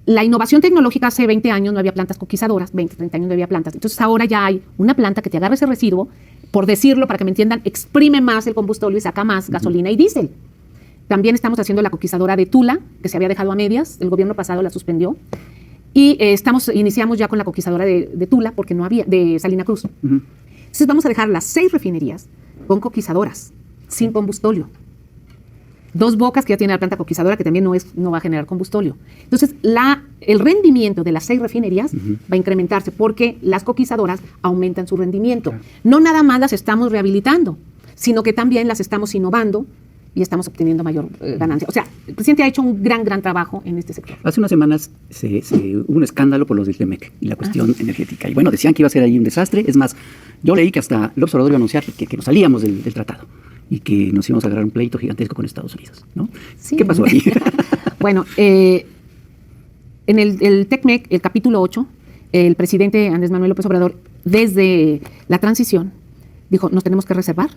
La innovación tecnológica hace 20 años no había plantas coquizadoras, 20, 30 años no había plantas. Entonces ahora ya hay una planta que te agarra ese residuo, por decirlo, para que me entiendan, exprime más el combustóleo y saca más gasolina y diésel. También estamos haciendo la coquizadora de Tula, que se había dejado a medias, el gobierno pasado la suspendió. Y iniciamos ya con la coquizadora de Tula, porque no había, de Salina Cruz. Entonces vamos a dejar las 6 refinerías con coquizadoras, sin combustóleo. Dos Bocas, que ya tiene la planta coquizadora, que también no va a generar combustóleo. Entonces, el rendimiento de las 6 refinerías va a incrementarse porque las coquizadoras aumentan su rendimiento. Claro. No nada más las estamos rehabilitando, sino que también las estamos innovando y estamos obteniendo mayor ganancia. O sea, el presidente ha hecho un gran trabajo en este sector. Hace unas semanas hubo un escándalo por los del TEMEC y la cuestión energética. Y bueno, decían que iba a ser ahí un desastre. Es más, yo leí que hasta López Obrador iba a anunciar que nos salíamos del tratado y que nos íbamos a agarrar un pleito gigantesco con Estados Unidos, ¿no? Sí. ¿Qué pasó ahí? Bueno, en el TECMEC, el capítulo 8, el presidente Andrés Manuel López Obrador, desde la transición, dijo, nos tenemos que reservar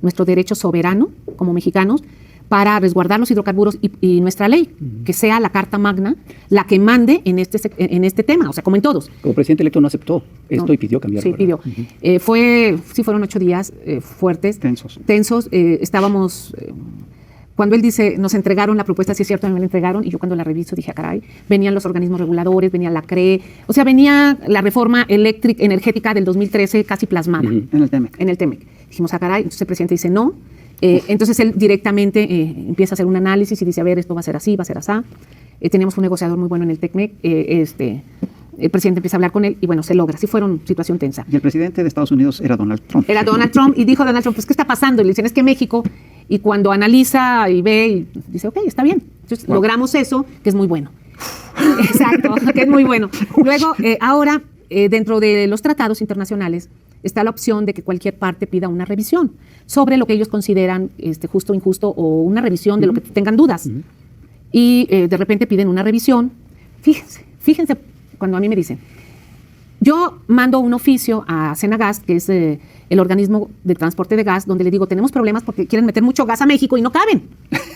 nuestro derecho soberano como mexicanos para resguardar los hidrocarburos y nuestra ley, que sea la Carta Magna la que mande en este tema, o sea, como en todos. Como presidente electo no aceptó esto y pidió cambiarlo. Sí, pidió. Fueron 8 días fuertes. Tensos. Estábamos... Cuando él dice, nos entregaron la propuesta, sí es cierto, me la entregaron, y yo cuando la reviso dije, caray, venían los organismos reguladores, venía la CRE, o sea, venía la reforma energética del 2013 casi plasmada. En el TEMEC. En el TEMEC. Dijimos, caray, entonces el presidente dice no, entonces él directamente empieza a hacer un análisis y dice, a ver, esto va a ser así, va a ser así. Teníamos un negociador muy bueno en el TECMEC, el presidente empieza a hablar con él y bueno, se logra. Sí fueron situación tensa. Y el presidente de Estados Unidos era Donald Trump. Era Donald Trump y dijo Donald Trump, pues, ¿qué está pasando? Y le dicen, es que México, y cuando analiza y ve, y dice, ok, está bien. Entonces logramos eso, que es muy bueno. Exacto, que es muy bueno. Luego, ahora, dentro de los tratados internacionales, está la opción de que cualquier parte pida una revisión sobre lo que ellos consideran justo o injusto o una revisión de lo que tengan dudas. Y de repente piden una revisión. Fíjense cuando a mí me dicen, yo mando un oficio a Senagas, que es el organismo de transporte de gas, donde le digo, tenemos problemas porque quieren meter mucho gas a México y no caben.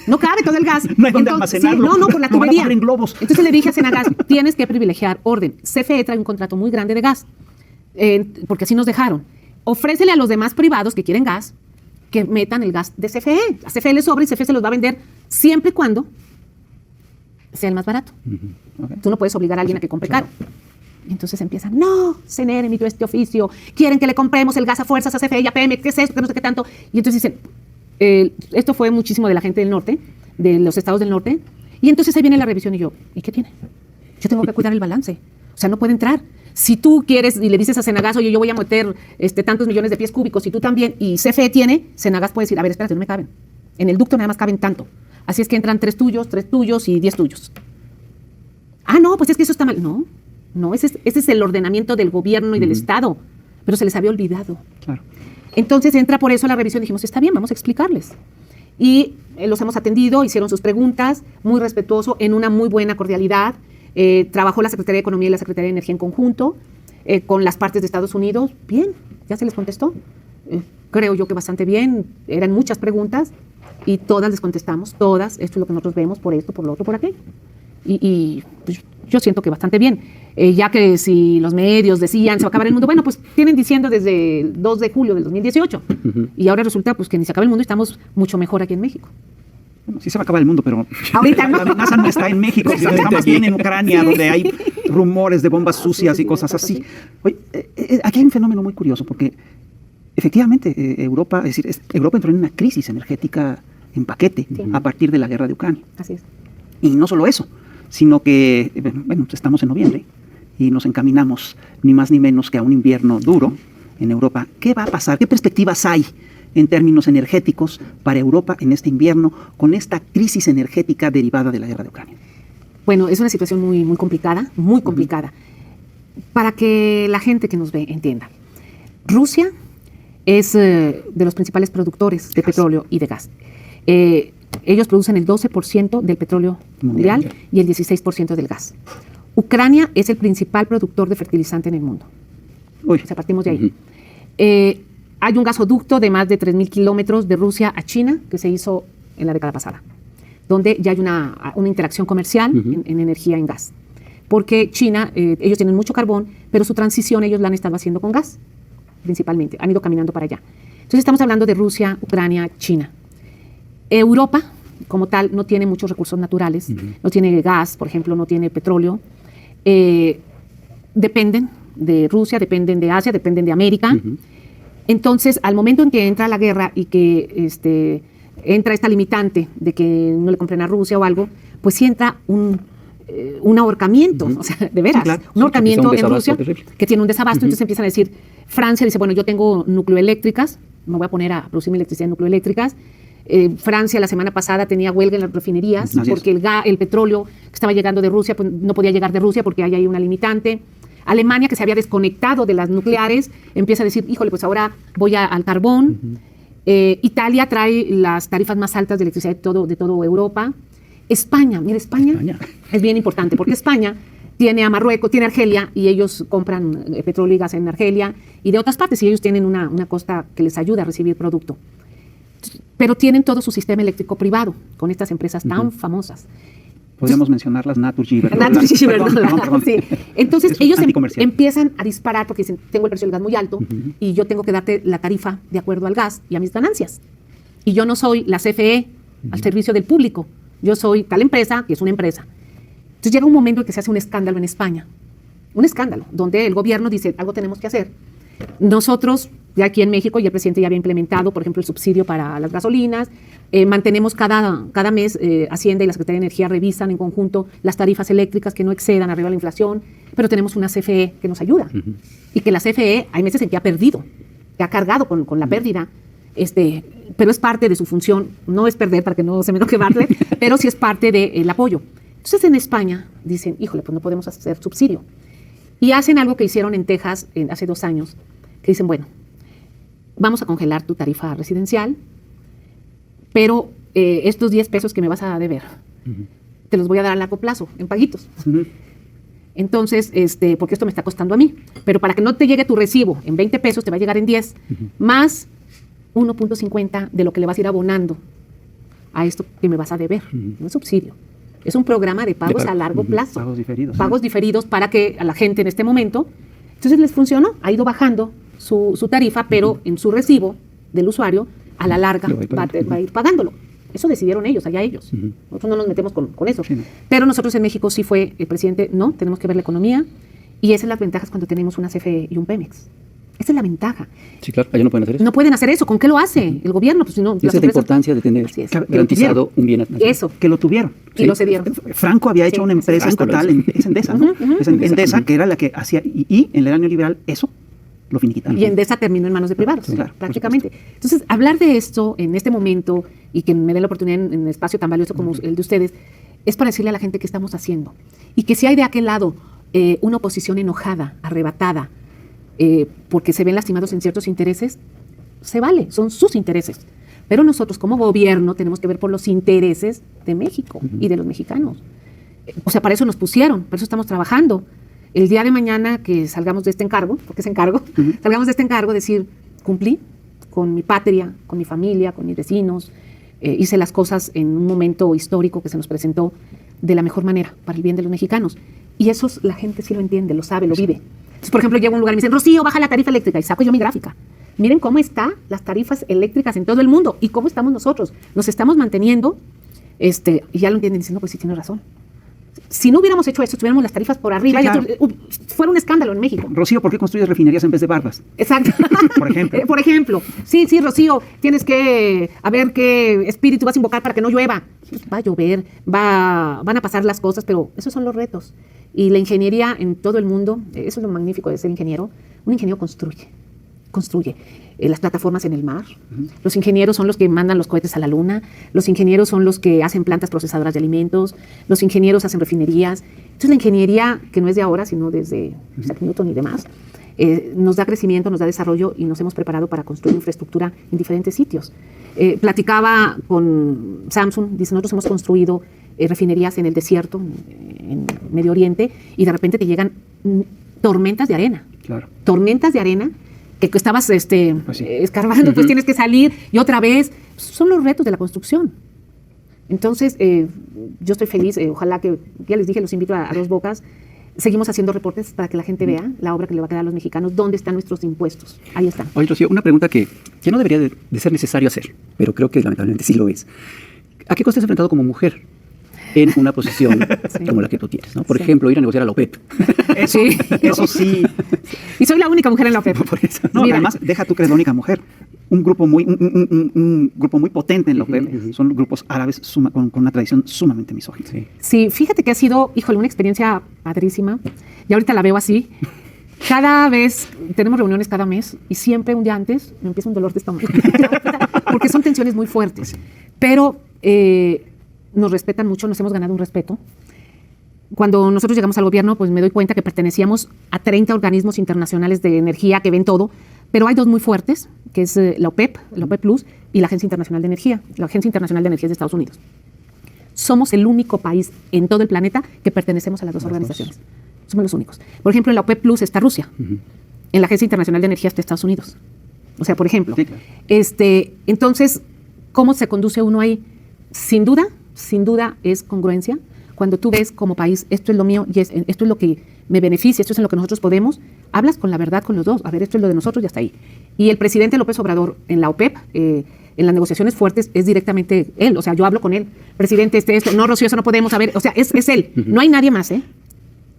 No cabe todo el gas. No hay dónde almacenarlo. Sí, no, por la tubería. En globos. Entonces le dije a Senagas, tienes que privilegiar orden. CFE trae un contrato muy grande de gas, porque así nos dejaron. Ofrécele a los demás privados que quieren gas, que metan el gas de CFE. A CFE le sobra y CFE se los va a vender siempre y cuando sea el más barato. Okay. Tú no puedes obligar a alguien a que compre caro. Y entonces empiezan, no, CNR emitió este oficio, quieren que le compremos el gas a fuerzas a CFE y a Pemex, ¿qué es esto? Que no sé qué tanto. Y entonces dicen, esto fue muchísimo de la gente del norte, de los estados del norte, y entonces ahí viene la revisión y yo, ¿y qué tiene? Yo tengo que cuidar el balance, o sea, no puede entrar. Si tú quieres y le dices a Senagas, oye, yo voy a meter tantos millones de pies cúbicos y tú también, y CFE tiene, Senagas puede decir, a ver, espérate, no me caben. En el ducto nada más caben tanto. Así es que entran 3 tuyos y 10 tuyos. Ah, no, pues es que eso está mal. No, ese es el ordenamiento del gobierno y del Estado, pero se les había olvidado. Claro. Entonces entra por eso la revisión, dijimos, está bien, vamos a explicarles. Y los hemos atendido, hicieron sus preguntas, muy respetuoso, en una muy buena cordialidad. Trabajó la Secretaría de Economía y la Secretaría de Energía en conjunto, con las partes de Estados Unidos. Bien, ya se les contestó. Creo yo que bastante bien, eran muchas preguntas y todas les contestamos, todas, esto es lo que nosotros vemos, por esto, por lo otro, por aquello. Y pues, yo siento que bastante bien, ya que si los medios decían se va a acabar el mundo, bueno, pues tienen diciendo desde el 2 de julio del 2018 y ahora resulta pues que ni se acaba el mundo y estamos mucho mejor aquí en México. Bueno, sí se va a acabar el mundo, pero ahorita no. La amenaza no está en México, sino está más bien en Ucrania, sí, donde hay rumores de bombas sucias y cosas así. Oye, aquí hay un fenómeno muy curioso, porque efectivamente Europa entró en una crisis energética en paquete a partir de la guerra de Ucrania. Así es. Y no solo eso, sino que, bueno, estamos en noviembre y nos encaminamos ni más ni menos que a un invierno duro en Europa. ¿Qué va a pasar? ¿Qué perspectivas hay en términos energéticos para Europa en este invierno con esta crisis energética derivada de la guerra de Ucrania? Bueno, es una situación muy, muy complicada, muy complicada. Para que la gente que nos ve entienda, Rusia es de los principales productores de petróleo y de gas. Ellos producen el 12% del petróleo mundial y el 16% del gas. Ucrania es el principal productor de fertilizante en el mundo. Uy. O sea, partimos de ahí. Hay un gasoducto de más de 3.000 kilómetros de Rusia a China que se hizo en la década pasada, donde ya hay una interacción comercial en energía, en gas. Porque China, ellos tienen mucho carbón, pero su transición ellos la han estado haciendo con gas, principalmente. Han ido caminando para allá. Entonces estamos hablando de Rusia, Ucrania, China. Europa, como tal, no tiene muchos recursos naturales, no tiene gas, por ejemplo, no tiene petróleo. Dependen de Rusia, dependen de Asia, dependen de América. Entonces, al momento en que entra la guerra y que entra esta limitante de que no le compren a Rusia o algo, pues sí entra un ahorcamiento, o sea, de veras, Sí, claro. un ahorcamiento Sí, en Rusia terrible. que tiene un desabasto, entonces empiezan a decir, Francia dice, bueno, yo tengo nucleoeléctricas, me voy a poner a producir mi electricidad en nucleoeléctricas. Francia la semana pasada tenía huelga en las refinerías Así porque el petróleo que estaba llegando de Rusia pues, no podía llegar de Rusia porque hay ahí una limitante. Alemania, que se había desconectado de las nucleares, empieza a decir, híjole, pues ahora voy al carbón. Italia trae las tarifas más altas de electricidad de toda Europa. España, mira, España es bien importante porque España tiene a Marruecos, tiene Argelia y ellos compran petróleo y gas en Argelia y de otras partes y ellos tienen una costa que les ayuda a recibir producto. Pero tienen todo su sistema eléctrico privado con estas empresas tan famosas. Podríamos mencionar las Naturgy, ¿verdad? Naturgy, ¿verdad? Sí. Entonces Es ellos anticomercial. empiezan a disparar porque dicen, tengo el precio del gas muy alto y yo tengo que darte la tarifa de acuerdo al gas y a mis ganancias. Y yo no soy la CFE al servicio del público. Yo soy tal empresa que es una empresa. Entonces llega un momento en que se hace un escándalo en España. Un escándalo, donde el gobierno dice, algo tenemos que hacer. Nosotros, ya aquí en México, y el presidente ya había implementado, por ejemplo, el subsidio para las gasolinas. Mantenemos cada mes, Hacienda y la Secretaría de Energía revisan en conjunto las tarifas eléctricas que no excedan arriba de la inflación, pero tenemos una CFE que nos ayuda. Y que la CFE, hay meses en que ha perdido, que ha cargado con la pérdida, pero es parte de su función, no es perder para que no se me enoje Bartlett, pero sí es parte del apoyo. Entonces en España dicen, híjole, pues no podemos hacer subsidio. Y hacen algo que hicieron en Texas hace 2 años, que dicen, bueno, vamos a congelar tu tarifa residencial, pero estos 10 pesos que me vas a deber, te los voy a dar a largo plazo, en paguitos. Entonces, porque esto me está costando a mí, pero para que no te llegue tu recibo en 20 pesos, te va a llegar en 10, más 1.50 de lo que le vas a ir abonando a esto que me vas a deber, no es subsidio. Es un programa de pagos a largo plazo. Pagos diferidos. Pagos diferidos para que a la gente en este momento, entonces les funcionó, ha ido bajando su tarifa, pero en su recibo del usuario, a la larga va a ir pagándolo. Eso decidieron ellos, allá ellos. Nosotros no nos metemos con eso. Sí, no. Pero nosotros en México sí fue el presidente, no, tenemos que ver la economía y esas son las ventajas cuando tenemos una CFE y un Pemex. Esa es la ventaja. Sí, claro, allá no pueden hacer eso. No pueden hacer eso. ¿Con qué lo hace el gobierno? Pues, no, esa es la importancia de tener garantizado un bien nacional. Eso. Que lo tuvieron. Y lo cedieron. Franco había hecho una empresa estatal, es Endesa, ¿no? Es Endesa, que era la que hacía, y en el año liberal eso lo finiquitaron. Y Endesa terminó en manos de privados, claro, prácticamente. Entonces, hablar de esto en este momento y que me den la oportunidad en un espacio tan valioso como el de ustedes, es para decirle a la gente qué estamos haciendo. Y que si hay de aquel lado una oposición enojada, arrebatada, porque se ven lastimados en ciertos intereses, se vale, son sus intereses. Pero nosotros como gobierno tenemos que ver por los intereses de México y de los mexicanos. O sea, para eso nos pusieron, para eso estamos trabajando. El día de mañana que salgamos de este encargo, porque es encargo, salgamos de este encargo, decir, cumplí con mi patria, con mi familia, con mis vecinos, hice las cosas en un momento histórico que se nos presentó de la mejor manera, para el bien de los mexicanos. Y eso la gente sí lo entiende, lo sabe, lo vive. Entonces, por ejemplo, llego a un lugar y me dicen, Rocío, baja la tarifa eléctrica, y saco yo mi gráfica. Miren cómo están las tarifas eléctricas en todo el mundo y cómo estamos nosotros. Nos estamos manteniendo, y ya lo entienden, dicen, no, pues sí, tienes razón. Si no hubiéramos hecho eso, tuviéramos las tarifas por arriba, Sí, claro. Fuera un escándalo en México. Rocío, ¿por qué construyes refinerías en vez de barbas? Exacto. Por ejemplo. Por ejemplo. Sí, Rocío, tienes que a ver qué espíritu vas a invocar para que no llueva. Va a llover, van a pasar las cosas, pero esos son los retos. Y la ingeniería en todo el mundo, eso es lo magnífico de ser ingeniero. Un ingeniero construye. Las plataformas en el mar. Los ingenieros son los que mandan los cohetes a la luna. Los ingenieros son los que hacen plantas procesadoras de alimentos. Los ingenieros hacen refinerías. Entonces la ingeniería, que no es de ahora, sino desde Isaac Newton y demás, nos da crecimiento, nos da desarrollo y nos hemos preparado para construir infraestructura en diferentes sitios. Platicaba con Samsung, dice, nosotros hemos construido refinerías en el desierto, en Medio Oriente, y de repente te llegan tormentas de arena. Claro. Tormentas de arena que estabas Pues sí. escarbando, pues tienes que salir y otra vez. Son los retos de la construcción. Entonces, yo estoy feliz, ojalá que, ya les dije, los invito a Dos Bocas. Seguimos haciendo reportes para que la gente vea la obra que le va a quedar a los mexicanos, dónde están nuestros impuestos. Ahí están. Oye, Rocío, una pregunta que no debería de ser necesario hacer, pero creo que lamentablemente sí lo es. ¿A qué coste has enfrentado como mujer en una posición como la que tú tienes, ¿no? Por ejemplo, ir a negociar a la OPEP. Eso sí. Y soy la única mujer en la OPEP. Por eso. No, Mira. además, deja tú que eres la única mujer. un grupo muy potente en la OPEP, son grupos árabes con una tradición sumamente misógina. Sí, fíjate que ha sido, híjole, una experiencia padrísima. Y ahorita la veo así. Cada vez, tenemos reuniones cada mes y siempre un día antes me empieza un dolor de estómago. Porque son tensiones muy fuertes. Pero nos respetan mucho, nos hemos ganado un respeto. Cuando nosotros llegamos al gobierno, pues me doy cuenta que pertenecíamos a 30 organismos internacionales de energía que ven todo, pero hay dos muy fuertes, que es la OPEP Plus y la Agencia Internacional de Energía. La Agencia Internacional de Energía es de Estados Unidos. Somos el único país en todo el planeta que pertenecemos a las dos organizaciones. Somos los únicos. Por ejemplo, en la OPEP Plus está Rusia. En la Agencia Internacional de Energía está Estados Unidos. O sea, por ejemplo. Sí, claro. Entonces, ¿cómo se conduce uno ahí? Sin duda es congruencia. Cuando tú ves como país, esto es lo mío y esto es lo que me beneficia, esto es en lo que nosotros podemos, hablas con la verdad con los dos. A ver, esto es lo de nosotros y hasta ahí. Y el presidente López Obrador en la OPEP, en las negociaciones fuertes, es directamente él. O sea, yo hablo con él. Presidente, esto. No, Rocío, eso no podemos. A ver, o sea, es él. No hay nadie más, ¿eh?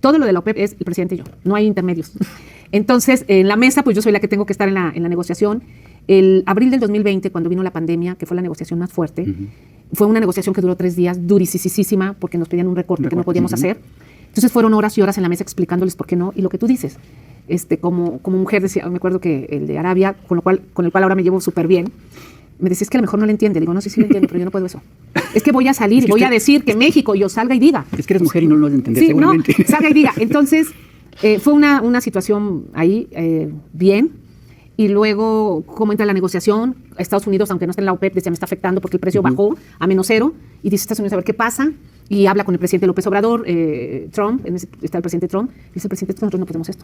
Todo lo de la OPEP es el presidente y yo. No hay intermedios. Entonces, en la mesa, pues yo soy la que tengo que estar en la negociación. El abril del 2020, cuando vino la pandemia, que fue la negociación más fuerte, fue una negociación que duró 3 días, durisísima, porque nos pedían un recorte que no podíamos hacer. Entonces fueron horas y horas en la mesa explicándoles por qué no. Y lo que tú dices, como mujer, decía, me acuerdo que el de Arabia, con el cual ahora me llevo súper bien, me decía, es que a lo mejor no le entiende. Le digo, no, sí le entiendo, pero yo no puedo eso. Es que voy a salir, voy a decir que México, yo salga y diga. Es que eres mujer y no lo vas a entender, sí, seguramente. No, salga y diga. Entonces, fue una situación ahí bien. Y luego, ¿cómo entra la negociación? Estados Unidos, aunque no esté en la OPEP, decía, me está afectando porque el precio bajó a -0. Y dice Estados Unidos, a ver qué pasa. Y habla con el presidente López Obrador, Trump, está el presidente Trump. Dice el presidente, nosotros no podemos esto.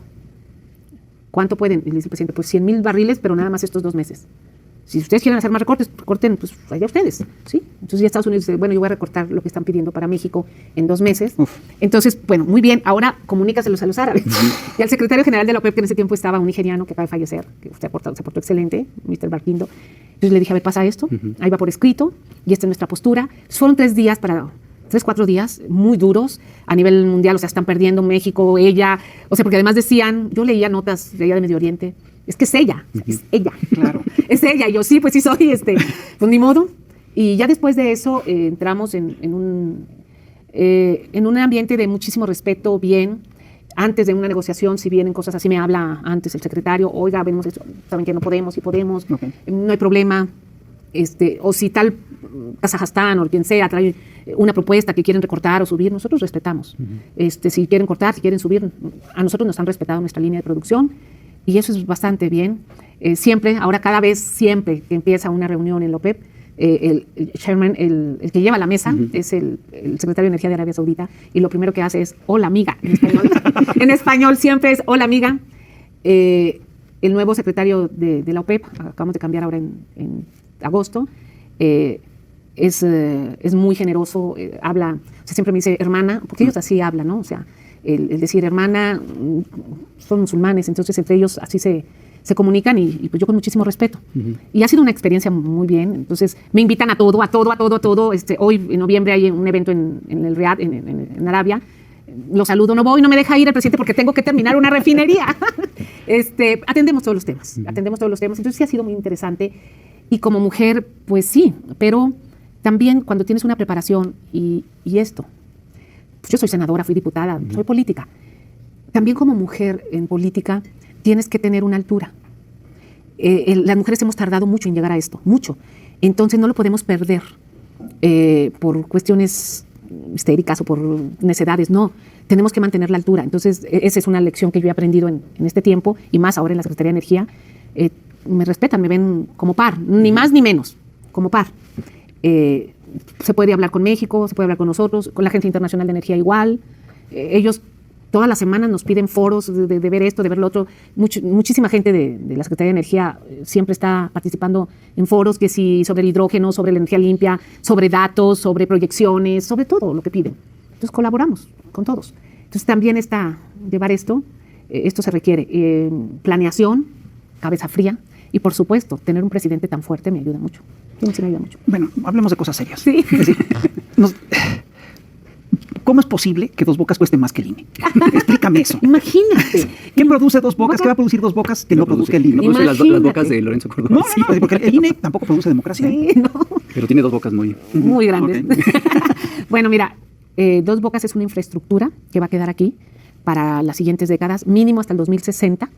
¿Cuánto pueden? Y le dice el presidente, pues 100,000 barriles, pero nada más estos 2 meses. Si ustedes quieren hacer más recortes, corten, pues allá ustedes, ¿sí? Entonces ya Estados Unidos dice, bueno, yo voy a recortar lo que están pidiendo para México en 2 meses. Entonces, bueno, muy bien, ahora comunícaselos a los árabes. Y al secretario general de la OPEP, que en ese tiempo estaba un nigeriano que acaba de fallecer, que se portó excelente, Mr. Barquindo. Entonces le dije, a ver, pasa esto, ahí va por escrito, y esta es nuestra postura. Fueron 3 días 3-4 días muy duros a nivel mundial, o sea, están perdiendo México, ella, o sea, porque además decían, yo leía notas de allá de Medio Oriente, es que es ella, claro, es ella, y yo sí, pues sí soy, pues ni modo. Y ya después de eso entramos en un ambiente de muchísimo respeto, bien. Antes de una negociación, si vienen cosas así, me habla antes el secretario, oiga, vemos esto, saben que no podemos, sí podemos, no hay problema. O si tal Kazajstán o quien sea trae una propuesta que quieren recortar o subir, nosotros respetamos. Si quieren cortar, si quieren subir, a nosotros nos han respetado nuestra línea de producción y eso es bastante bien. Siempre, ahora cada vez, siempre que empieza una reunión en la OPEP, el chairman, el que lleva la mesa, es el secretario de Energía de Arabia Saudita y lo primero que hace es, hola amiga, en español. En español siempre es, hola amiga. El nuevo secretario de la OPEP, acabamos de cambiar ahora en agosto, es muy generoso, habla, o sea, siempre me dice hermana, porque ellos así hablan, ¿no? O sea, el decir hermana, son musulmanes, entonces entre ellos así se comunican y pues yo con muchísimo respeto. Y ha sido una experiencia muy bien, entonces me invitan a todo. Hoy en noviembre hay un evento en el Riad, en Arabia. Lo saludo, no voy, no me deja ir el presidente porque tengo que terminar una refinería. Atendemos todos los temas, entonces sí ha sido muy interesante. Y como mujer, pues sí, pero también cuando tienes una preparación y esto, pues yo soy senadora, fui diputada, soy política. También como mujer en política tienes que tener una altura. Las mujeres hemos tardado mucho en llegar a esto, mucho. Entonces no lo podemos perder por cuestiones histéricas o por necedades, no. Tenemos que mantener la altura. Entonces esa es una lección que yo he aprendido en este tiempo y más ahora en la Secretaría de Energía. Me respetan, me ven como par, ni más ni menos, como par. Se puede hablar con México, se puede hablar con nosotros, con la Agencia Internacional de Energía igual. Ellos todas las semanas nos piden foros de ver esto, de ver lo otro. Muchísima gente de la Secretaría de Energía siempre está participando en foros, que sí, sobre el hidrógeno, sobre la energía limpia, sobre datos, sobre proyecciones, sobre todo lo que piden. Entonces colaboramos con todos. Entonces también llevar esto se requiere planeación, cabeza fría y por supuesto tener un presidente tan fuerte me ayuda mucho. Sí, me ayuda mucho. Bueno, hablemos de cosas serias. Sí. Es decir, ¿cómo es posible que Dos Bocas cueste más que el INE? Explícame eso. Imagínate. ¿Qué produce Dos Bocas? ¿Qué va a producir Dos Bocas que no produzca el INE? No produce las Imagínate. bocas de Lorenzo Córdoba. No, sí, porque el INE tampoco produce democracia. Sí, no, Pero tiene dos bocas muy... muy grandes. Ok. Bueno, mira, Dos Bocas es una infraestructura que va a quedar aquí para las siguientes décadas, mínimo hasta el 2060.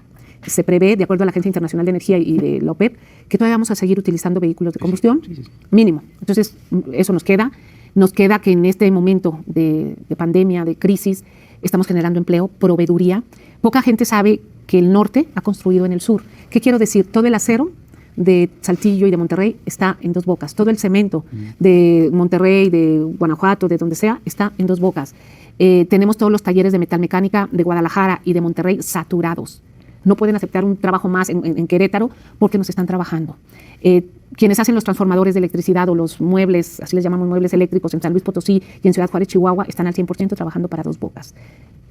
Se prevé, de acuerdo a la Agencia Internacional de Energía y de la OPEP, que todavía vamos a seguir utilizando vehículos de combustión, mínimo. Entonces, eso nos queda. Nos queda que en este momento de pandemia, de crisis, estamos generando empleo, proveeduría. Poca gente sabe que el norte ha construido en el sur. ¿Qué quiero decir? Todo el acero de Saltillo y de Monterrey está en Dos Bocas. Todo el cemento de Monterrey, de Guanajuato, de donde sea, está en Dos Bocas. Tenemos todos los talleres de metalmecánica de Guadalajara y de Monterrey saturados. No pueden aceptar un trabajo más en Querétaro porque nos están trabajando. Quienes hacen los transformadores de electricidad o los muebles, así les llamamos muebles eléctricos, en San Luis Potosí y en Ciudad Juárez, Chihuahua, están al 100% trabajando para Dos Bocas.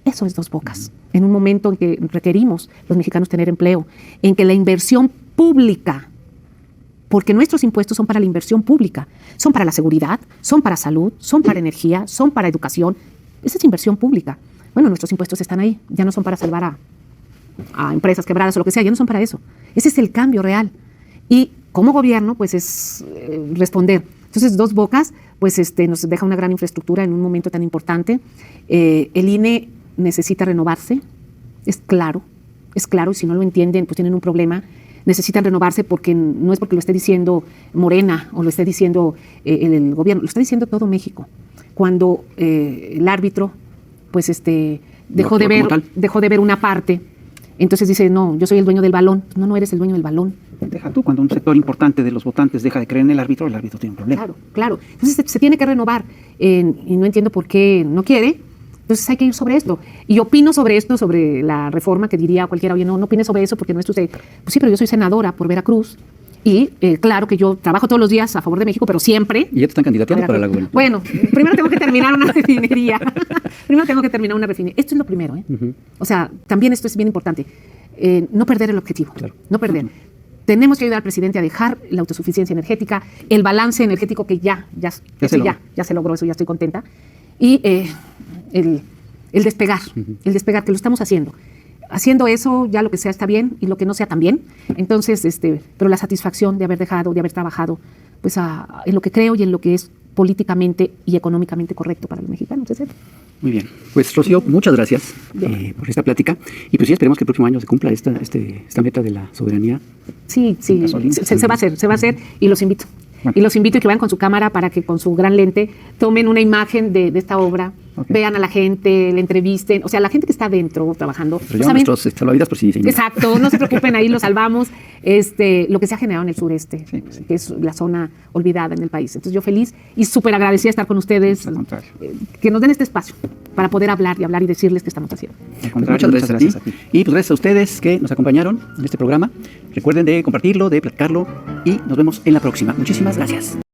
Eso es Dos Bocas. En un momento en que requerimos los mexicanos tener empleo, en que la inversión pública, porque nuestros impuestos son para la inversión pública, son para la seguridad, son para salud, son para energía, son para educación. Esa es inversión pública. Bueno, nuestros impuestos están ahí, ya no son para salvar a empresas quebradas o lo que sea, ya no son para eso. Ese es el cambio real. Y como gobierno, pues es responder. Entonces, Dos Bocas, pues nos deja una gran infraestructura en un momento tan importante. El INE necesita renovarse, es claro, y si no lo entienden, pues tienen un problema. Necesitan renovarse porque no es porque lo esté diciendo Morena o lo esté diciendo el gobierno, lo está diciendo todo México. Cuando el árbitro, pues dejó de ver una parte. Entonces dice, no, yo soy el dueño del balón. No, no eres el dueño del balón. Deja tú, cuando un sector importante de los votantes deja de creer en el árbitro tiene un problema. Claro, claro. Entonces se tiene que renovar y no entiendo por qué no quiere. Entonces hay que ir sobre esto. Y opino sobre esto, sobre la reforma que diría cualquiera, oye, no opines sobre eso porque no es usted. Pues sí, pero yo soy senadora por Veracruz. Y claro que yo trabajo todos los días a favor de México, pero siempre... Y ya te están candidateando para la gubernatura. Bueno, primero tengo que terminar una refinería. Esto es lo primero, ¿eh? O sea, también esto es bien importante. No perder el objetivo. Claro. No perder. Tenemos que ayudar al presidente a dejar la autosuficiencia energética, el balance energético que ya se logró, eso ya estoy contenta. Y el despegar, que lo estamos haciendo. Haciendo eso, ya lo que sea está bien y lo que no sea también. Entonces, pero la satisfacción de haber dejado, de haber trabajado, pues en lo que creo y en lo que es políticamente y económicamente correcto para los mexicanos, etc. Muy bien. Pues, Rocío, muchas gracias por esta plática. Y pues sí, esperemos que el próximo año se cumpla esta meta de la soberanía. Sí, se va a hacer y los invito. Bueno. Y los invito a que vayan con su cámara para que con su gran lente tomen una imagen de esta obra, vean a la gente, le entrevisten, o sea, la gente que está adentro trabajando. Pero llevan nuestros salvavidas por si... Exacto, no se preocupen, ahí lo salvamos. Lo que se ha generado en el sureste, que es la zona olvidada en el país. Entonces yo feliz y súper agradecida de estar con ustedes, que nos den este espacio para poder hablar y decirles qué estamos haciendo. Muchas gracias a ti. Y pues gracias a ustedes que nos acompañaron en este programa. Recuerden de compartirlo, de platicarlo y nos vemos en la próxima. Muchísimas gracias.